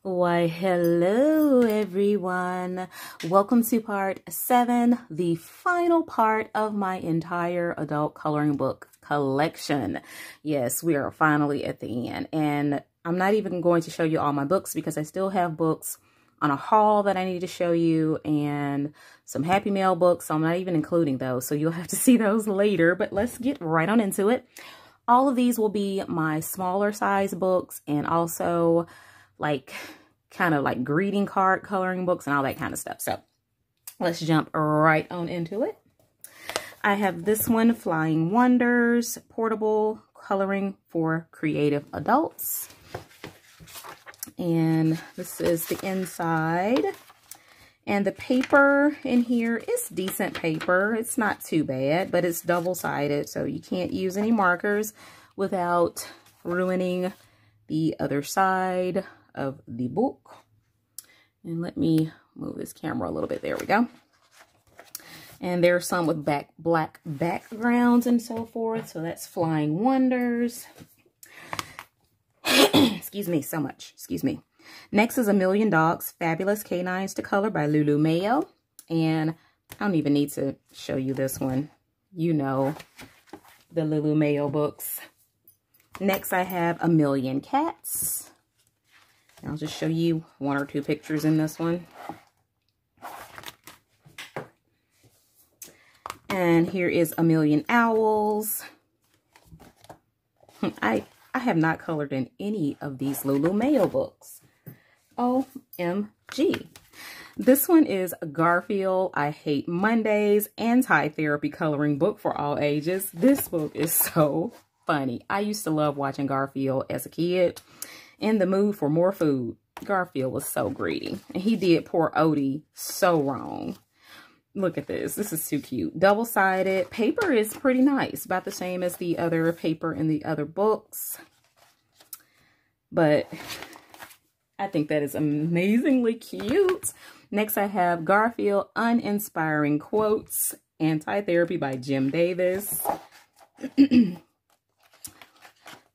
Why, hello everyone. Welcome to part 7, the final part of my entire adult coloring book collection. Yes, we are finally at the end, and I'm not even going to show you all my books because I still have books on a haul that I need to show you and some Happy Mail books, so I'm not even including those, so you'll have to see those later. But let's get right on into it. All of these will be my smaller size books, and also like kind of like greeting card coloring books and all that kind of stuff. So let's jump right on into it. I have this one, Flying Wonders, portable coloring for creative adults. And this is the inside. And the paper in here is decent paper. It's not too bad, but it's double-sided, so you can't use any markers without ruining the other side of the book. And let me move this camera a little bit. There we go. And there's some with black backgrounds and so forth. So that's Flying Wonders. Excuse me so much. Excuse me. Next is A Million Dogs, Fabulous Canines to Color by Nouveau. And I don't even need to show you this one. You know the Nouveau books. Next I have A Million Cats. I'll just show you one or two pictures in this one. And here is A Million Owls. I have not colored in any of these Nouveau books. OMG. This one is Garfield, I Hate Mondays, anti-therapy coloring book for all ages. This book is so funny. I used to love watching Garfield as a kid. In the mood for more food. Garfield was so greedy. And he did poor Odie so wrong. Look at this. This is too cute. Double-sided. Paper is pretty nice. About the same as the other paper in the other books. But I think that is amazingly cute. Next I have Garfield, Uninspiring Quotes, Anti-Therapy by Jim Davis.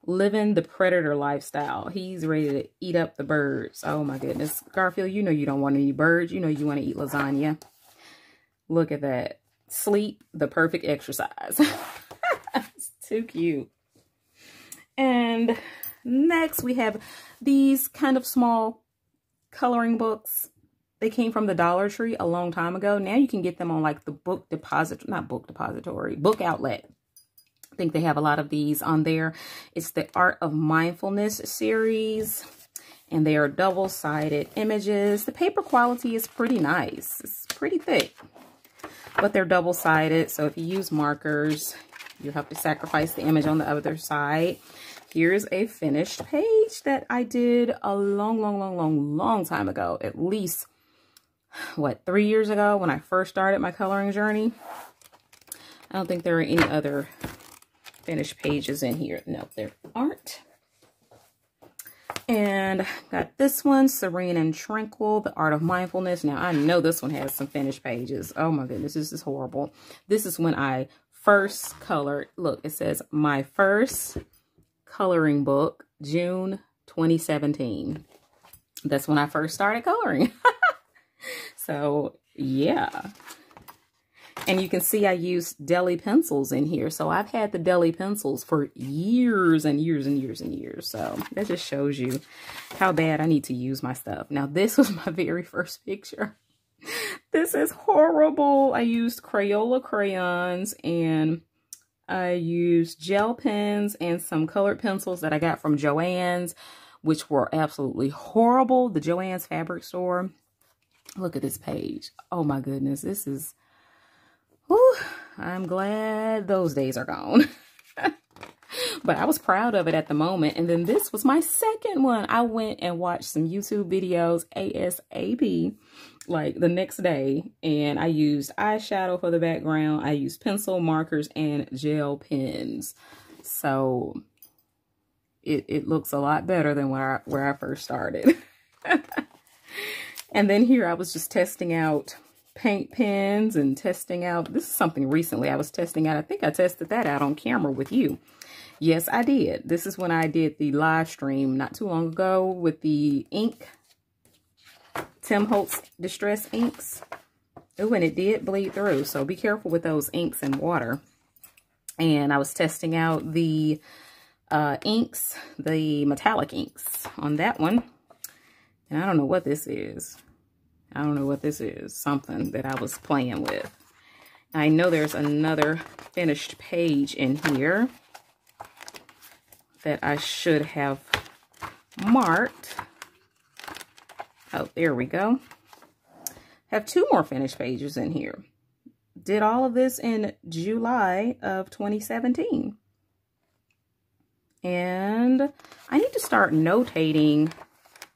Living the predator lifestyle. He's ready to eat up the birds. Oh my goodness. Garfield, you know you don't want any birds. You know you want to eat lasagna. Look at that. Sleep, the perfect exercise. It's too cute. And next we have these kind of small coloring books. They came from the Dollar Tree a long time ago. Now you can get them on like the book outlet. I think they have a lot of these on there. It's the Art of Mindfulness series, and they are double-sided images. The paper quality is pretty nice. It's pretty thick, but they're double-sided, so if you use markers, you have to sacrifice the image on the other side. Here's a finished page that I did a long time ago. At least, what, 3 years ago when I first started my coloring journey. I don't think there are any other finished pages in here. No, there aren't. And got this one, Serene and Tranquil, The Art of Mindfulness. Now, I know this one has some finished pages. Oh my goodness, this is horrible. This is when I first colored. Look, it says my first coloring book, June 2017. That's when I first started coloring. So, yeah. And you can see I used deli pencils in here. So I've had the deli pencils for years and years and years and years. So that just shows you how bad I need to use my stuff. Now, this was my very first picture. This is horrible. I used Crayola crayons, and I used gel pens and some colored pencils that I got from Joann's, which were absolutely horrible. The Joann's fabric store. Look at this page. Oh my goodness. This is... whew, I'm glad those days are gone. But I was proud of it at the moment. And then this was my second one. I went and watched some YouTube videos ASAP, like the next day. And I used eyeshadow for the background. I used pencil, markers, and gel pens. So it looks a lot better than where I first started. And then here I was just testing out paint pens and testing out, this is something recently I was testing out. I think I tested that out on camera with you. Yes, I did. This is when I did the live stream not too long ago with the ink Tim Holtz Distress inks. Oh, and it did bleed through, so be careful with those inks and water. And I was testing out the inks, the metallic inks on that one. And I don't know what this is. I don't know what this is. Something that I was playing with. I know there's another finished page in here that I should have marked. Oh, there we go. Have 2 more finished pages in here. Did all of this in July of 2017. And I need to start notating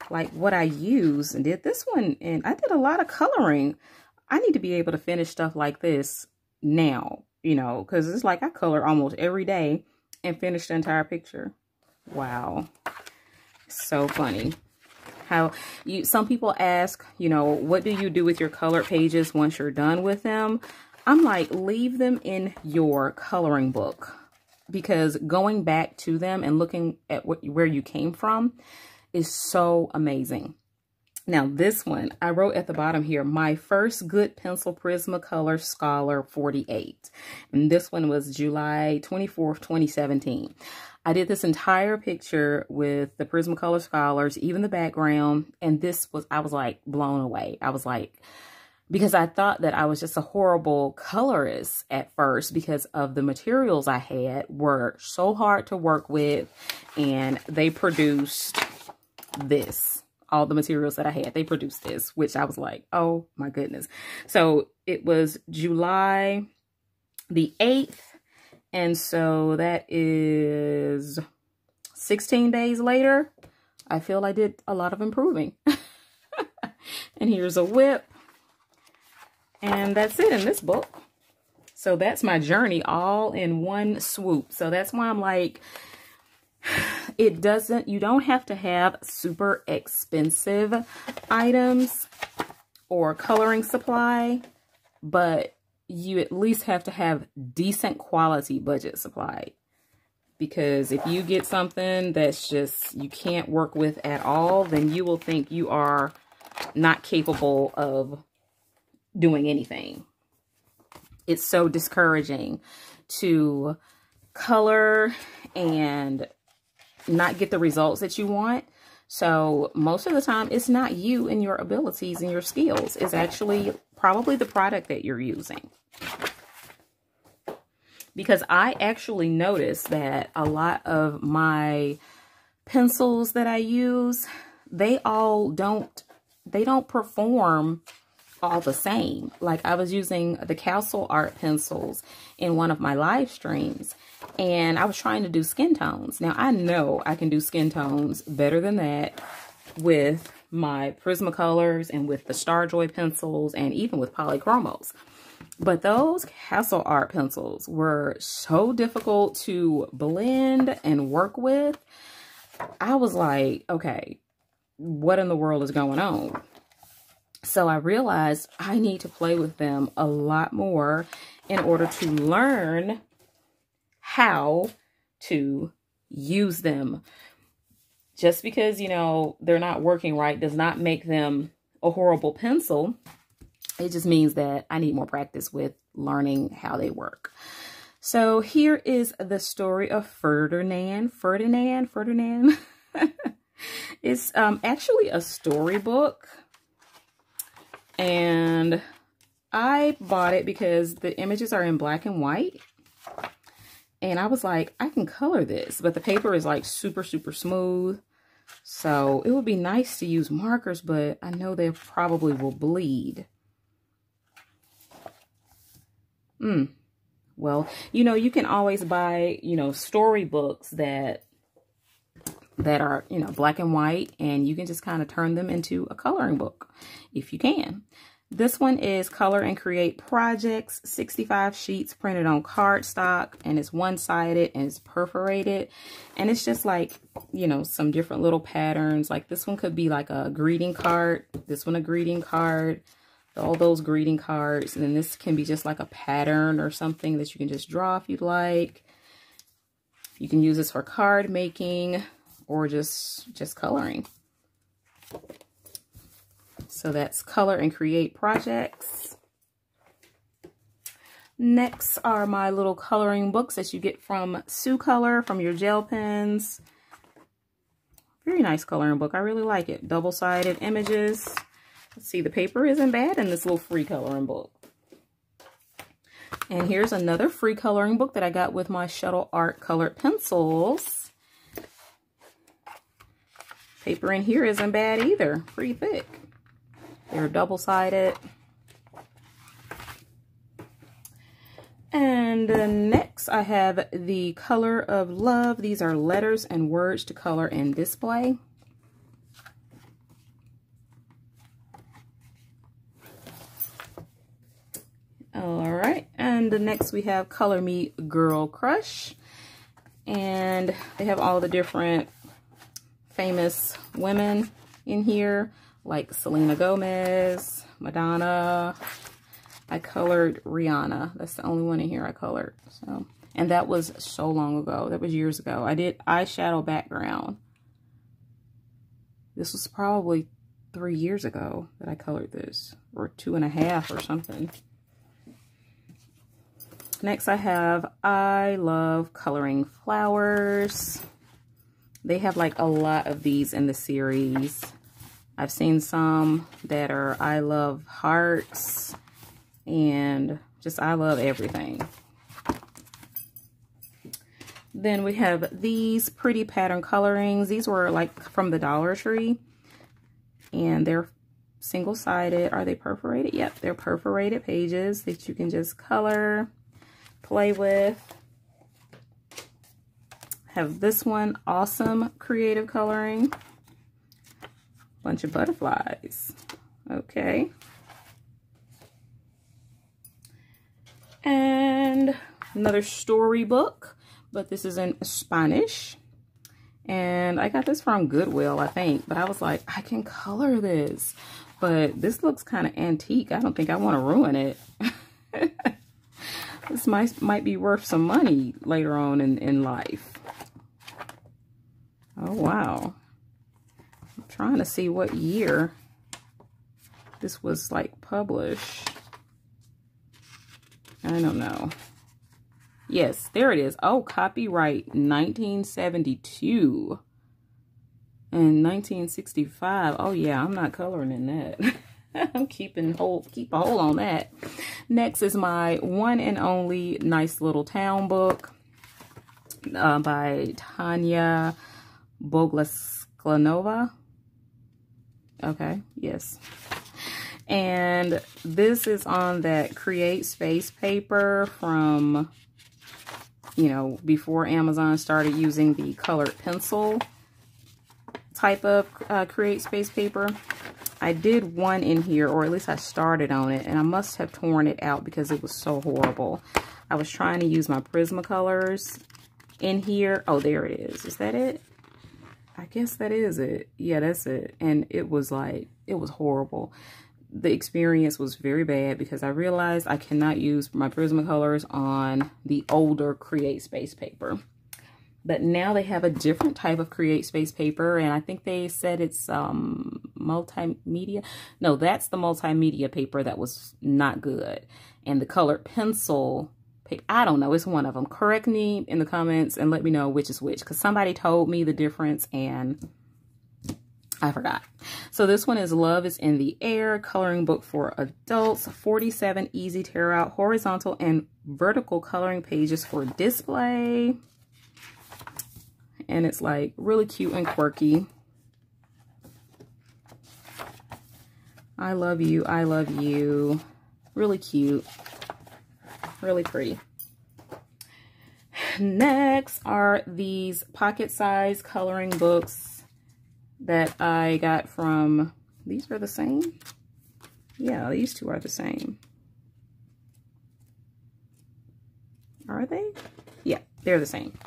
like what I use, and did this one, and I did a lot of coloring. I need to be able to finish stuff like this now, you know, because it's like I color almost every day and finish the entire picture. Wow. So funny. How some people ask, you know, what do you do with your colored pages once you're done with them? I'm like, leave them in your coloring book, because going back to them and looking at where you came from is so amazing. Now this one, I wrote at the bottom here, my first good pencil Prismacolor Scholar 48. And this one was July 24th, 2017. I did this entire picture with the Prismacolor Scholars, even the background. And I was like blown away. I was like, because I thought that I was just a horrible colorist at first because of the materials I had were so hard to work with, and they produced this. All the materials that I had, they produced this, which I was like, oh my goodness. So it was July the 8th. And so that is 16 days later. I feel I did a lot of improving. And here's a whip. And that's it in this book. So that's my journey all in one swoop. So that's why I'm like, you don't have to have super expensive items or coloring supply, but you at least have to have decent quality budget supply. Because if you get something that's just, you can't work with at all, then you will think you are not capable of doing anything. It's so discouraging to color and not get the results that you want. So most of the time, it's not you and your abilities and your skills. It's actually probably the product that you're using. Because I actually noticed that a lot of my pencils that I use, they don't perform all the same. Like I was using the Castle Art pencils in one of my live streams, and I was trying to do skin tones. Now I know I can do skin tones better than that with my Prismacolors and with the Starjoy pencils and even with polychromos. But those Castle Art pencils were so difficult to blend and work with. I was like, okay, what in the world is going on? So I realized I need to play with them a lot more in order to learn how to use them. Just because, you know, they're not working right does not make them a horrible pencil. It just means that I need more practice with learning how they work. So here is the story of Ferdinand. It's actually a storybook. And I bought it because the images are in black and white. And I was like, I can color this. But the paper is like super, super smooth. So it would be nice to use markers, but I know they probably will bleed. Well, you know, you can always buy, you know, storybooks that are, you know, black and white, and you can just kind of turn them into a coloring book if you can. This one is Color and Create Projects, 65 sheets printed on cardstock, and it's one-sided and it's perforated. And it's just like, you know, some different little patterns. Like this one could be like a greeting card, this one a greeting card, all those greeting cards. And then this can be just like a pattern or something that you can just draw if you'd like. You can use this for card making or just coloring. So that's Color and Create projects. Next are my little coloring books that you get from Sue Color, from your gel pens. Very nice coloring book. I really like it. Double-sided images. Let's see, the paper isn't bad in this little free coloring book. And here's another free coloring book that I got with my Shuttle Art colored pencils. Paper in here isn't bad either. Pretty thick. They're double-sided. And next I have the Color of Love. These are letters and words to color and display. All right, and next we have Color Me Girl Crush. And they have all the different famous women in here, like Selena Gomez, Madonna. I colored Rihanna. That's the only one in here I colored. So, and that was so long ago. That was years ago. I did eyeshadow background. This was probably 3 years ago that I colored this, or 2.5 or something. Next I have I Love Coloring Flowers. They have like a lot of these in the series. I've seen some that are I Love Hearts. And just I love everything. Then we have these pretty pattern colorings. These were like from the Dollar Tree. And they're single-sided. Are they perforated? Yep, they're perforated pages that you can just color, play with. Have this one, Awesome Creative Coloring. Bunch of butterflies. Okay. And another storybook, but this is in Spanish. And I got this from Goodwill, I think. But I was like, I can color this. But this looks kind of antique. I don't think I want to ruin it. This might be worth some money later on in life. Oh, wow. I'm trying to see what year this was like published. I don't know. Yes, there it is. Oh, copyright 1972 and 1965. Oh yeah, I'm not coloring in that. I'm keep a hold on that. Next is my one and only Nice Little Town book by Tanya Boglasklanova. Okay, yes. And this is on that Create Space paper from, you know, before Amazon started using the colored pencil type of Create Space paper. I did one in here, or at least I started on it, and I must have torn it out because it was so horrible. I was trying to use my Prismacolors in here. Oh, there it is. Is that it? I guess that is it. Yeah, that's it. And it was like, it was horrible. The experience was very bad because I realized I cannot use my Prismacolors on the older Create Space paper. But now they have a different type of Create Space paper, and I think they said it's multimedia. No, that's the multimedia paper that was not good. And the colored pencil paper, I don't know, it's one of them. Correct me in the comments and let me know which is which, because somebody told me the difference and I forgot. So this one is Love is in the Air, coloring book for adults. 47 easy tear out horizontal and vertical coloring pages for display. And it's like really cute and quirky. I love you. I love you. Really cute. Really pretty. Next are these pocket size coloring books that I got from, these are the same? Yeah, these two are the same. Are they? Yeah, they're the same.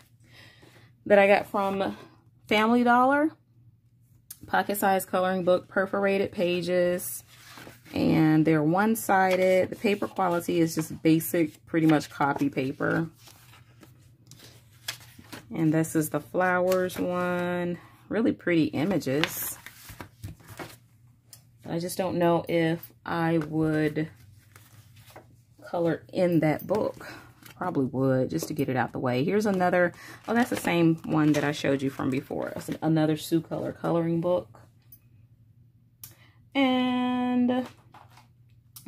That I got from Family Dollar. Pocket size coloring book, perforated pages, and they're one-sided. The paper quality is just basic, pretty much copy paper. And this is the flowers one. Really pretty images. I just don't know if I would color in that book. Probably would, just to get it out the way. Here's another, oh, that's the same one that I showed you from before. It's another Sue Color coloring book. And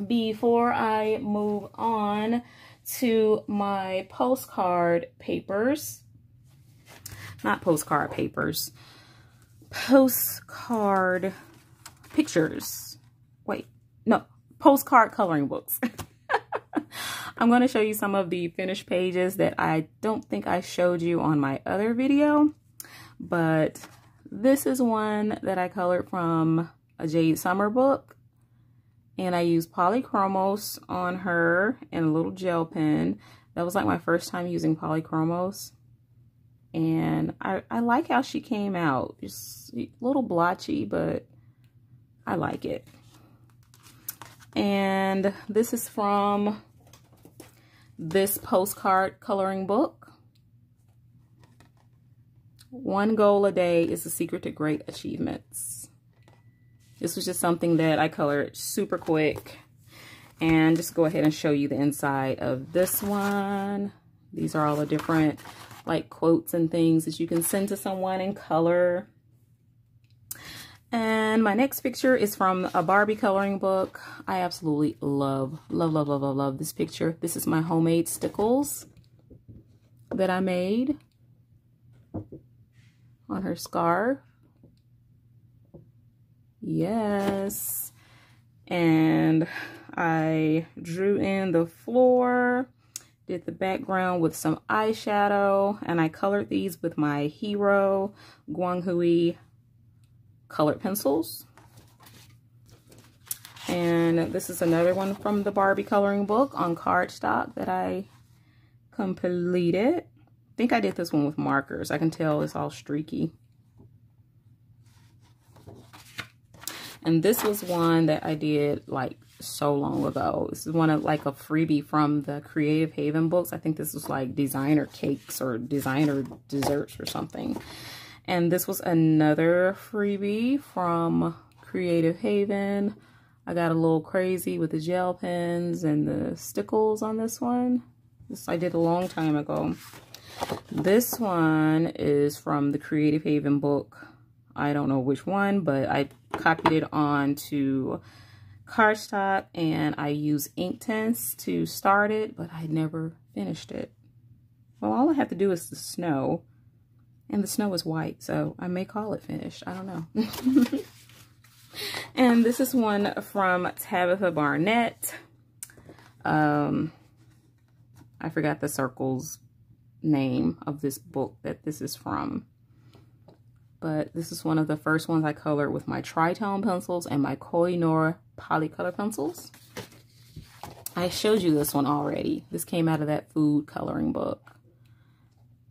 before I move on to my postcard papers, not postcard papers, postcard pictures. Wait, no, postcard coloring books. I'm going to show you some of the finished pages that I don't think I showed you on my other video, but this is one that I colored from a Jade Summer book, and I used polychromos on her and a little gel pen. That was like my first time using polychromos, and I like how she came out. Just a little blotchy, but I like it. And this is from this postcard coloring book. One goal a day is the secret to great achievements. This was just something that I colored super quick. And just go ahead and show you the inside of this one. These are all the different like quotes and things that you can send to someone in color. And my next picture is from a Barbie coloring book. I absolutely love this picture. This is my homemade stickles that I made on her scarf. Yes. And I drew in the floor, did the background with some eyeshadow, and I colored these with my Hero Guanghui colored pencils. And this is another one from the Barbie coloring book on cardstock that I completed. I think I did this one with markers. I can tell it's all streaky. And this was one that I did like so long ago. This is one of like a freebie from the Creative Haven books. I think this was like designer cakes or designer desserts or something. And this was another freebie from Creative Haven. I got a little crazy with the gel pens and the stickles on this one. This I did a long time ago. This one is from the Creative Haven book. I don't know which one, but I copied it onto cardstock and I used ink tints to start it, but I never finished it. Well, all I have to do is the snow. And the snow is white, so I may call it finished. I don't know. And this is one from Tabitha Barnett. I forgot the circle's name of this book that this is from. But this is one of the first ones I colored with my Tritone pencils and my Koh-i-Noor Polycolor pencils. I showed you this one already. This came out of that food coloring book.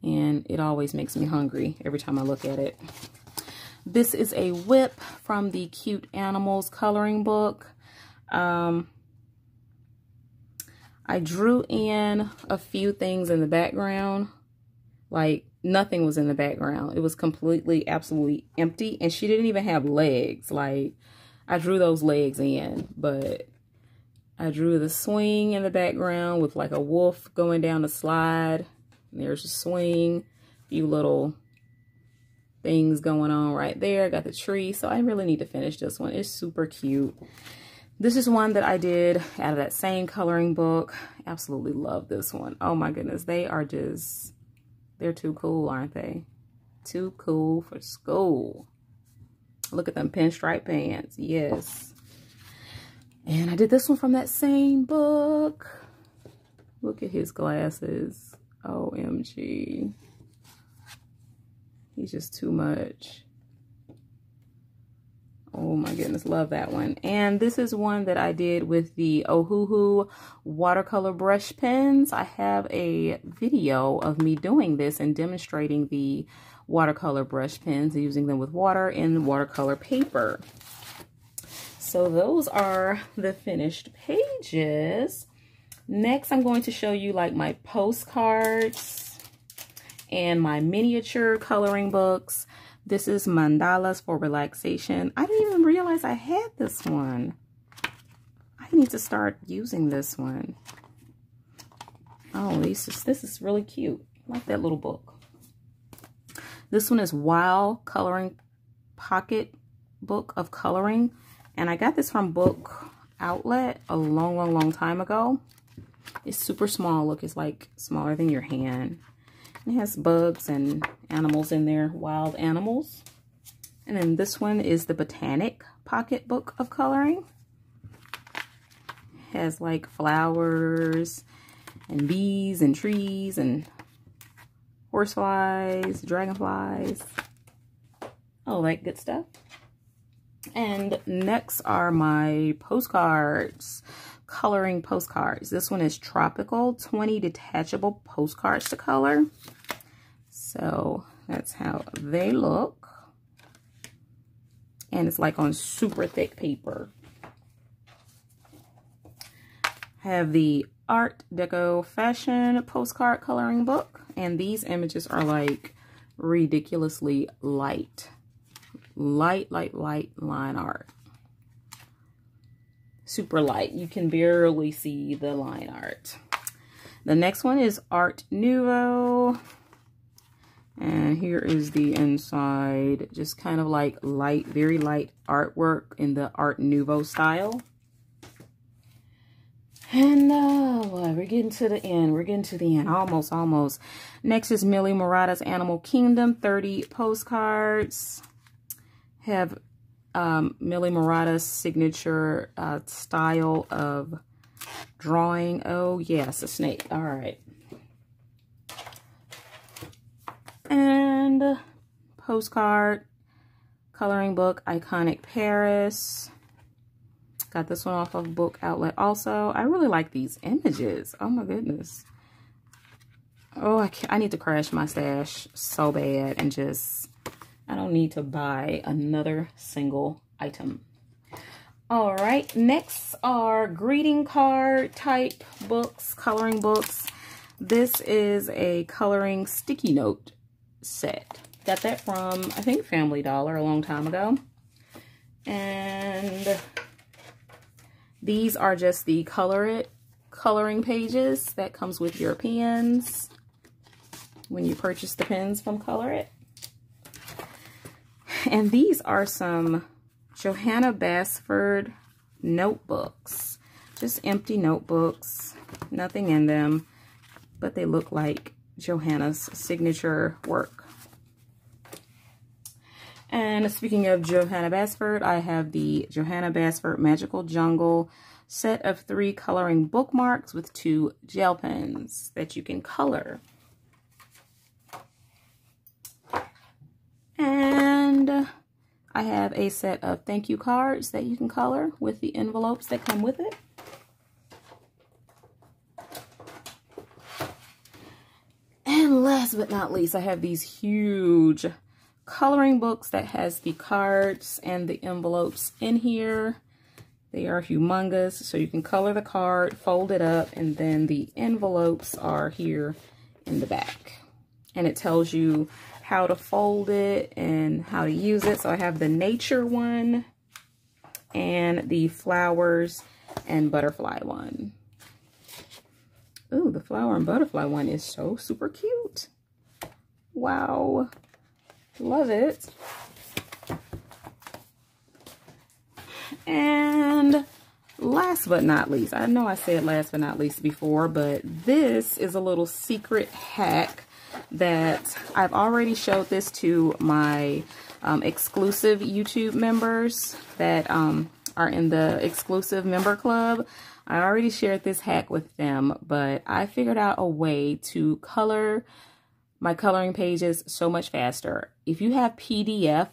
And it always makes me hungry every time I look at it. This is a whip from the Cute Animals coloring book. I drew in a few things in the background. Like nothing was in the background. It was completely, absolutely empty. And she didn't even have legs. Like I drew those legs in, but I drew the swing in the background with like a wolf going down the slide. There's a swing, a few little things going on right there. Got the tree. So I really need to finish this one. It's super cute. This is one that I did out of that same coloring book. Absolutely love this one. Oh my goodness. They are just, they're too cool, aren't they? Too cool for school. Look at them pinstripe pants. Yes. And I did this one from that same book. Look at his glasses. OMG. He's just too much. Oh my goodness, love that one. And this is one that I did with the Ohuhu watercolor brush pens. I have a video of me doing this and demonstrating the watercolor brush pens, using them with water and watercolor paper. So those are the finished pages. Next, I'm going to show you like my postcards and my miniature coloring books. This is Mandalas for Relaxation. I didn't even realize I had this one. I need to start using this one. Oh, this is really cute. I like that little book. This one is Wow Coloring Pocket Book of Coloring. And I got this from Book Outlet a long time ago. It's super small. Look, it's like smaller than your hand. It has bugs and animals in there, wild animals. And then this one is the Botanic Pocket Book of Coloring. It has like flowers and bees and trees and horseflies, dragonflies, all that good stuff. And next are my postcards, coloring postcards. This one is Tropical, 20 detachable postcards to color. So that's how they look. And it's like on super thick paper. I have the Art Deco Fashion postcard coloring book. And these images are like ridiculously light. Light line art. Super light. You can barely see the line art. The next one is Art Nouveau. And here is the inside. Just kind of like light, very light artwork in the Art Nouveau style. And well, we're getting to the end. We're getting to the end. Almost. Next is Millie Morata's Animal Kingdom, 30 postcards. Have Millie Morata's signature style of drawing. Oh, yes, a snake. All right. And postcard coloring book, Iconic Paris. Got this one off of Book Outlet also. I really like these images. Oh my goodness. Oh, I need to crash my stash so bad and just, I don't need to buy another single item. All right, next are greeting card type books, coloring books. This is a coloring sticky note set. Got that from, I think, Family Dollar a long time ago. And these are just the coloring pages that comes with your pens when you purchase the pens from Color It. And these are some Johanna Bassfer notebooks. Just empty notebooks, nothing in them, but they look like Johanna's signature work. And speaking of Johanna Bassfer, I have the Johanna Bassfer Magical Jungle set of 3 coloring bookmarks with 2 gel pens that you can color. And I have a set of thank you cards that you can color with the envelopes that come with it. And last but not least, I have these huge coloring books that has the cards and the envelopes in here. They are humongous, so you can color the card, fold it up, and then the envelopes are here in the back. And it tells you how to fold it and how to use it. So I have the nature one and the flowers and butterfly one. Ooh, the flower and butterfly one is so super cute. Wow. Love it. And last but not least, I know I said last but not least before, but this is a little secret hack that I've already showed this to my exclusive YouTube members that are in the exclusive member club. I already shared this hack with them, but I figured out a way to color my coloring pages so much faster. If you have PDF,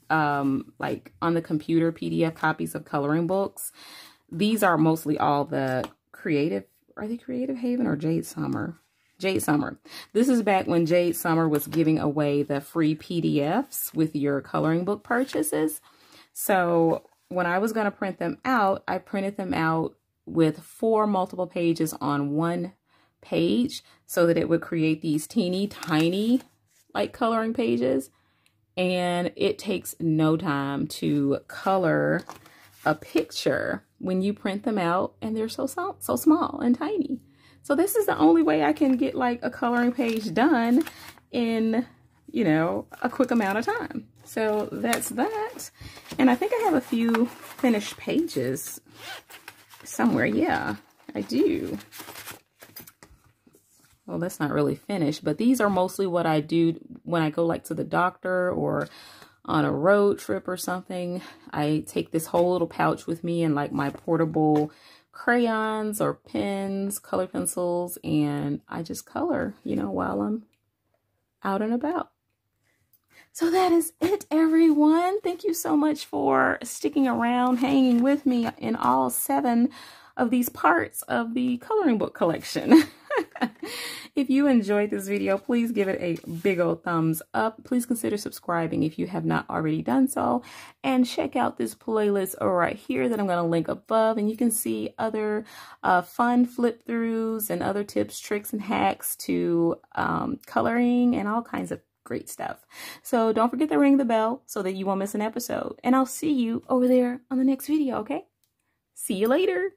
like on the computer, PDF copies of coloring books, these are mostly all the Creative, are they Creative Haven or Jade Summer? Jade Summer. This is back when Jade Summer was giving away the free PDFs with your coloring book purchases. So when I was going to print them out, I printed them out with 4 multiple pages on one page so that it would create these teeny tiny like coloring pages. And it takes no time to color a picture when you print them out, and they're so small and tiny. So this is the only way I can get like a coloring page done in, you know, a quick amount of time. So that's that. And I think I have a few finished pages somewhere. Yeah, I do. Well, that's not really finished, but these are mostly what I do when I go like to the doctor or on a road trip or something. I take this whole little pouch with me and like my portable crayons or pens, color pencils, and I just color, you know, while I'm out and about. So that is it, everyone. Thank you so much for sticking around, hanging with me in all 7 of these parts of the coloring book collection. If you enjoyed this video, please give it a big old thumbs up. Please consider subscribing if you have not already done so. And check out this playlist right here that I'm going to link above. And you can see other fun flip throughs and other tips, tricks, and hacks to coloring and all kinds of great stuff. So don't forget to ring the bell so that you won't miss an episode. And I'll see you over there on the next video, okay? See you later.